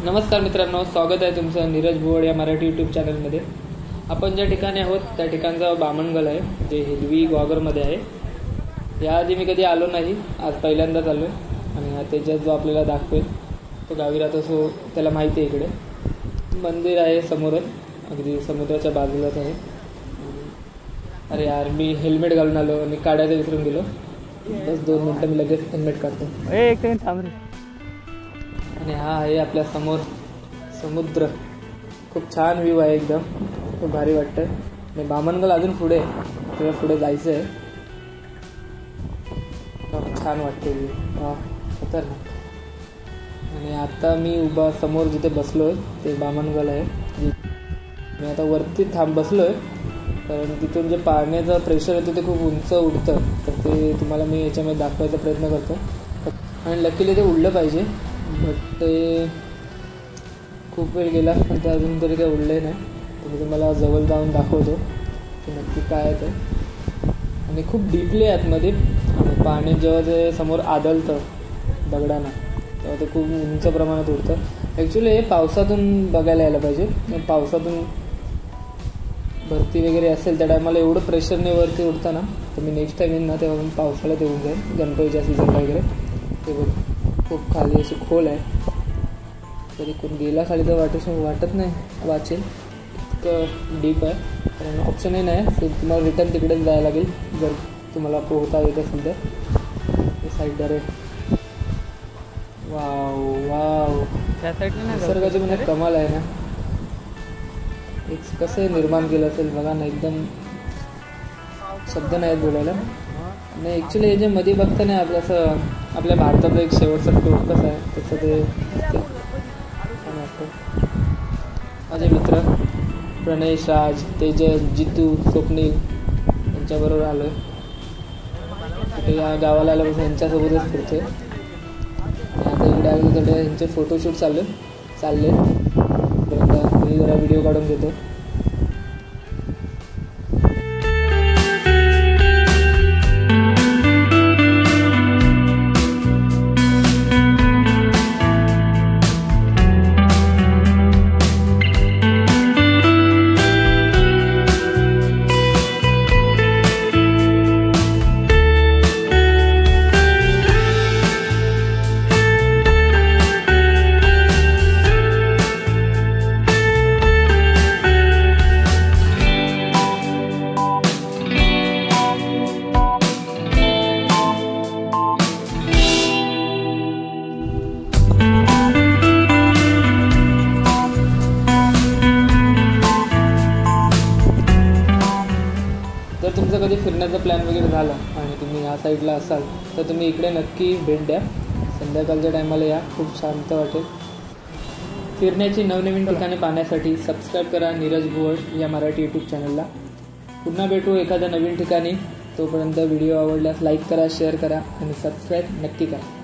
नमस्कार मित्रांनो, स्वागत आहे तुमचं नीरज भुवड या मराठी यूट्यूब चॅनलमध्ये। आपण ज्या ठिकाणी आहोत त्या ठिकाणचा बामणगल आहे, जे हिरवी ग्वागरमध्ये आहे। याआधी मी कधी आलो नाही, आज पहिल्यांदाच आलो आणि त्याच्यात जो आपल्याला दाखवेल तो गावी राहतो, सो त्याला माहिती आहे। इकडे मंदिर आहे समोरच, अगदी समुद्राच्या बाजूलाच आहे। अरे यार, मी हेल्मेट घालून आलो आणि काढायला विसरून गेलो। बस 2 मिनिटं मी लगेच हेल्मेट काढतो। एक सेकंड थांब रे। आणि हा आहे आपल्या समोर समुद्र, खूप छान व्ह्यू आहे, एकदम खूप भारी वाटतं। आणि बामणगल अजून पुढे, आपल्याला पुढे जायचं आहे। खूप छान वाटते व्ह्यू, वा खतरनाक। आणि आता मी उभा समोर जिथे बसलो आहे ते बामणगल आहे। मी आता वरती बसलो आहे, कारण तिथून जे पाण्याचं प्रेशर येतं ते खूप उंच उडतं, तर ते तुम्हाला मी याच्यामध्ये दाखवायचा प्रयत्न करतो। आणि लकीली ते उडलं पाहिजे, बट ते खूप वेळ गेला पण ते अजून तरी काही उडले नाही। तर मी तुम्हाला जवळ जाऊन दाखवतो की नक्की काय आहे ते। आणि खूप डीपली आतमध्ये, आणि पाणी जेव्हा ते समोर आदळतं दगडांना तेव्हा ते खूप उंच प्रमाणात उडतं। ॲक्च्युली हे पावसातून बघायला यायला पाहिजे। पावसातून भरती वगैरे असेल त्या टायमाला एवढं प्रेशरने वरती उडतं ना, तर मी नेक्स्ट टाईम येईन ना तेव्हा पावसाळ्यात येऊन जाईल, गणपतीच्या सीझनला वगैरे। ते बघ, खूप खाली अशी खोल आहे, तरी कोण गेला खाली तर वाटत नाही वाचेल, इतकं डीप आहे। कारण ऑप्शनही नाही, तर तुम्हाला रिटर्न तिकडेच जायला लागेल जर तुम्हाला पोहता येत असेल तर। साईडर आहे, वाव वाव, त्या साईडला निसर्गाची म्हणजे कमाल आहे ना। एक कसं निर्माण केलं असेल बघा ना, एकदम शब्द नाहीत बोलायला। नाही ॲक्च्युली हे जे मध्ये बघतं नाही आपलं, असं आपल्या भारताचं एक शेवटचं टोक कसं आहे तसं ते छान वाटतं। माझे मित्र प्रणेश, राज, तेजस, जितू, स्वप्नील यांच्याबरोबर आलो आहे। कुठे या गावाला आल्यापासून यांच्यासोबतच फिरतो आहे। आता इकडे आलो तर यांचे फोटोशूट चालले, मी जरा व्हिडिओ काढून घेतो। जर तुमचं कधी फिरण्याचा प्लॅन वगैरे झाला आणि तुम्ही या साईडला असाल तर तुम्ही इकडे नक्की भेट द्या। संध्याकाळच्या टायमाला या, खूप शांत वाटेल। फिरण्याची नवनवीन ठिकाणे पाहण्यासाठी सबस्क्राईब करा नीरज भुवड या मराठी यूट्यूब चॅनलला। पुन्हा भेटू एखाद्या नवीन ठिकाणी, तोपर्यंत व्हिडिओ आवडल्यास लाईक करा, शेअर करा आणि सबस्क्राईब नक्की करा।